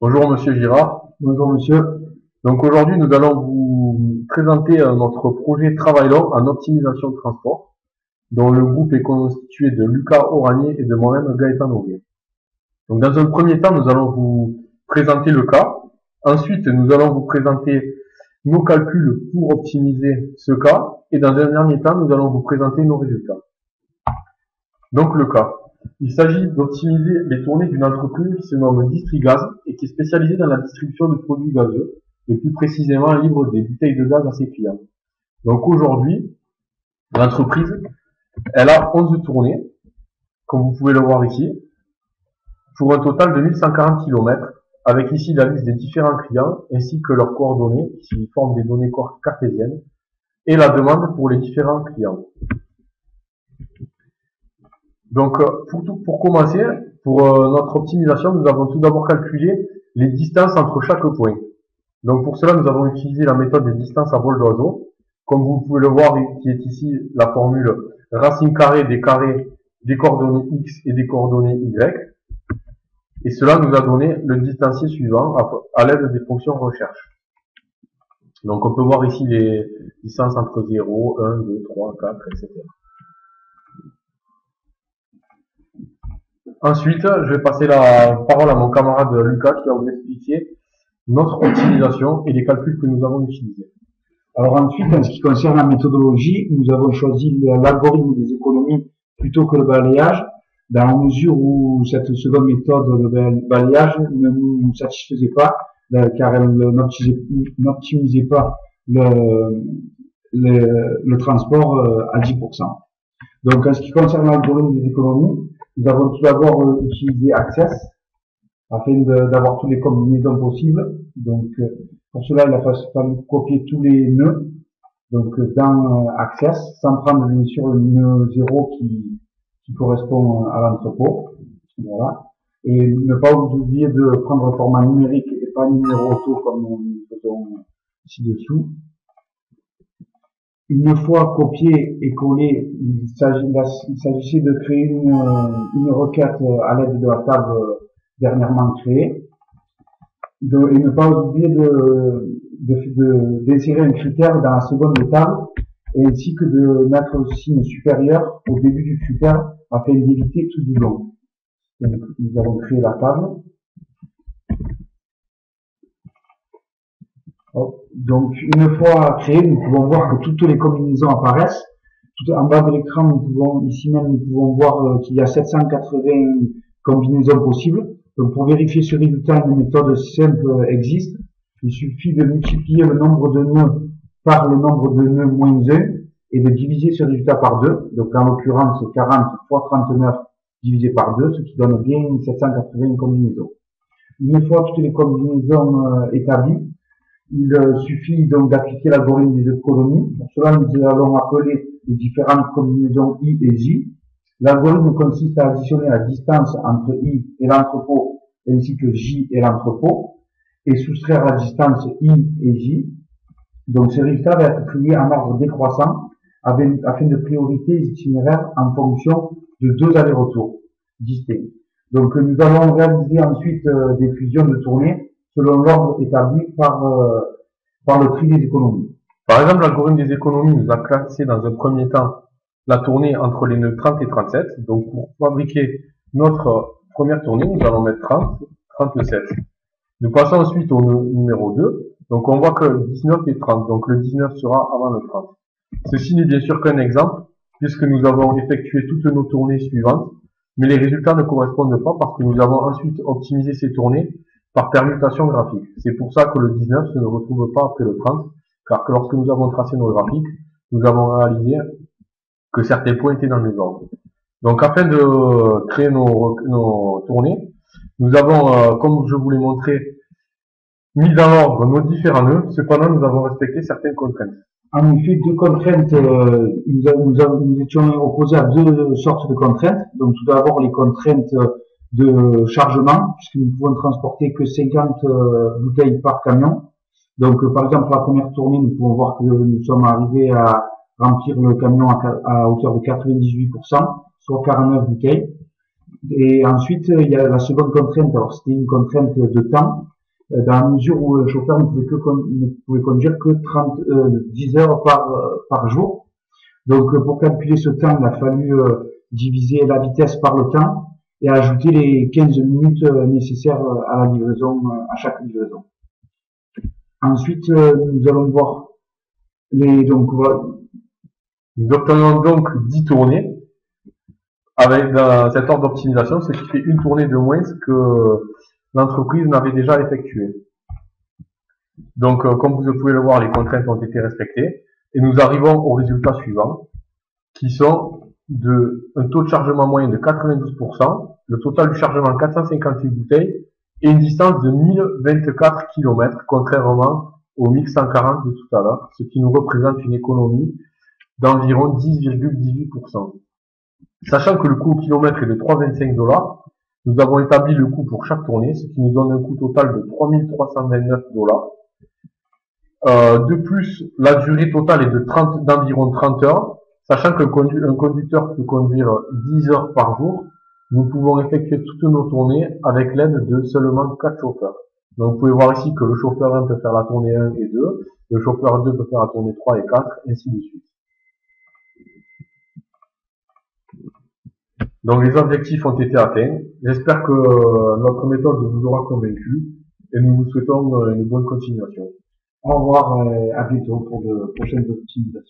Bonjour Monsieur Girard. Bonjour monsieur. Donc aujourd'hui, nous allons vous présenter notre projet Travail long en optimisation de transport, dont le groupe est constitué de Lucas Oranier et de moi-même Gaëtan Auguet. Donc dans un premier temps, nous allons vous présenter le cas. Ensuite, nous allons vous présenter nos calculs pour optimiser ce cas. Et dans un dernier temps, nous allons vous présenter nos résultats. Donc le cas. Il s'agit d'optimiser les tournées d'une entreprise qui se nomme Distrigaz et qui est spécialisée dans la distribution de produits gazeux, et plus précisément livre des bouteilles de gaz à ses clients. Donc aujourd'hui, l'entreprise, elle a 11 tournées, comme vous pouvez le voir ici, pour un total de 1140 km, avec ici la liste des différents clients, ainsi que leurs coordonnées, qui forment des données cartésiennes, et la demande pour les différents clients. Donc, pour commencer, pour notre optimisation, nous avons tout d'abord calculé les distances entre chaque point. Donc, pour cela, nous avons utilisé la méthode des distances à vol d'oiseau. Comme vous pouvez le voir, qui est ici la formule racine carrée des coordonnées x et des coordonnées y. Et cela nous a donné le distancier suivant à l'aide des fonctions recherche. Donc, on peut voir ici les distances entre 0, 1, 2, 3, 4, etc. Ensuite, je vais passer la parole à mon camarade Lucas qui va vous expliquer notre optimisation et les calculs que nous avons utilisés. Alors ensuite, en ce qui concerne la méthodologie, nous avons choisi l'algorithme des économies plutôt que le balayage, dans la mesure où cette seconde méthode, le balayage, ne nous satisfaisait pas, car elle n'optimisait pas le transport à 10%. Donc en ce qui concerne l'algorithme des économies, nous avons tout d'abord utilisé Access afin d'avoir toutes les combinaisons possibles. Donc pour cela, il a fallu copier tous les nœuds donc dans Access, sans prendre bien sûr le nœud 0 qui correspond à l'entrepôt. Voilà. Et ne pas oublier de prendre le format numérique et pas numéro auto comme nous faisons ci-dessous. Une fois copié et collé, il s'agissait de créer une requête à l'aide de la table dernièrement créée, et ne pas oublier d'insérer un critère dans la seconde table, ainsi que de mettre le signe supérieur au début du critère afin d'éviter tout doublon. Donc, nous allons créer la table. Donc, une fois créé, nous pouvons voir que toutes les combinaisons apparaissent. Tout en bas de l'écran, ici même, nous pouvons voir qu'il y a 780 combinaisons possibles. Donc, pour vérifier ce résultat, une méthode simple existe. Il suffit de multiplier le nombre de nœuds par le nombre de nœuds moins 1 et de diviser ce résultat par 2. Donc, en l'occurrence, 40 fois 39 divisé par 2, ce qui donne bien 780 combinaisons. Une fois toutes les combinaisons établies, il suffit donc d'appliquer l'algorithme des économies. Pour cela, nous allons appeler les différentes combinaisons I et J. L'algorithme consiste à additionner la distance entre I et l'entrepôt, ainsi que J et l'entrepôt, et soustraire la distance I et J. Donc, ce résultat va être trié en ordre décroissant, afin de prioriter les itinéraires en fonction de deux allers-retours distincts. Donc, nous allons réaliser ensuite des fusions de tournées selon l'ordre établi par le tri des économies. Par exemple, l'algorithme des économies nous a classé dans un premier temps la tournée entre les nœuds 30 et 37. Donc, pour fabriquer notre première tournée, nous allons mettre 30, 37. Nous passons ensuite au nœud numéro 2. Donc, on voit que 19 et 30. Donc, le 19 sera avant le 30. Ceci n'est bien sûr qu'un exemple, puisque nous avons effectué toutes nos tournées suivantes, mais les résultats ne correspondent pas parce que nous avons ensuite optimisé ces tournées par permutation graphique. C'est pour ça que le 19 ne retrouve pas après le 30, car que lorsque nous avons tracé nos graphiques, nous avons réalisé que certains points étaient dans le désordre. Donc afin de créer nos tournées, nous avons, comme je vous l'ai montré, mis dans l'ordre nos différents nœuds. Cependant, nous avons respecté certaines contraintes. En effet, deux contraintes, nous étions opposés à deux sortes de contraintes. Donc tout d'abord les contraintes de chargement, puisque nous ne pouvons transporter que 50 bouteilles par camion. Donc par exemple, pour la première tournée, nous pouvons voir que nous sommes arrivés à remplir le camion à hauteur de 98%, soit 49 bouteilles. Et ensuite, il y a la seconde contrainte. Alors, c'était une contrainte de temps, dans la mesure où le chauffeur ne pouvait conduire que 10 heures par jour. Donc, pour calculer ce temps, il a fallu diviser la vitesse par le temps et ajouter les 15 minutes nécessaires à la livraison, à chaque livraison. Ensuite, nous allons voir donc, voilà. Nous obtenons donc 10 tournées avec cet ordre d'optimisation, ce qui fait une tournée de moins que l'entreprise n'avait déjà effectuée. Donc, comme vous pouvez le voir, les contraintes ont été respectées et nous arrivons au résultat suivant, qui sont un taux de chargement moyen de 92%, le total du chargement 458 bouteilles et une distance de 1024 km, contrairement aux 1140 de tout à l'heure, ce qui nous représente une économie d'environ 10,18%. Sachant que le coût au kilomètre est de 3,25 $, nous avons établi le coût pour chaque tournée, ce qui nous donne un coût total de 3 329 $. De plus, la durée totale est d'environ 30 heures, sachant qu'un conducteur peut conduire 10 heures par jour. Nous pouvons effectuer toutes nos tournées avec l'aide de seulement 4 chauffeurs. Donc vous pouvez voir ici que le chauffeur 1 peut faire la tournée 1 et 2, le chauffeur 2 peut faire la tournée 3 et 4, ainsi de suite. Donc les objectifs ont été atteints. J'espère que notre méthode vous aura convaincu et nous vous souhaitons une bonne continuation. Au revoir, à bientôt pour de prochaines optimisations.